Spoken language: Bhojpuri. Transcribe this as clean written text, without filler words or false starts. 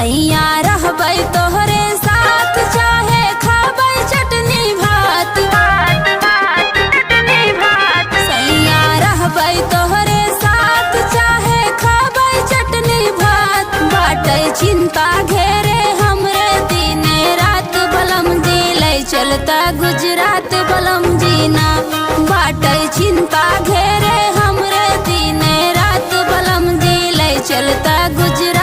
सैया रहबै तोहरे साथ चाहे खाबै चटनी भात। सैया रहबै तोहरे साथ चाहे खाबै चटनी भात। बाटै चिंता घेरे हमरे दिने रात बलम जी लै चलता गुजरात बलम जीना। बाटै चिंता घेरे हमरे दिने रात बलम जी लै चलता गुजरात।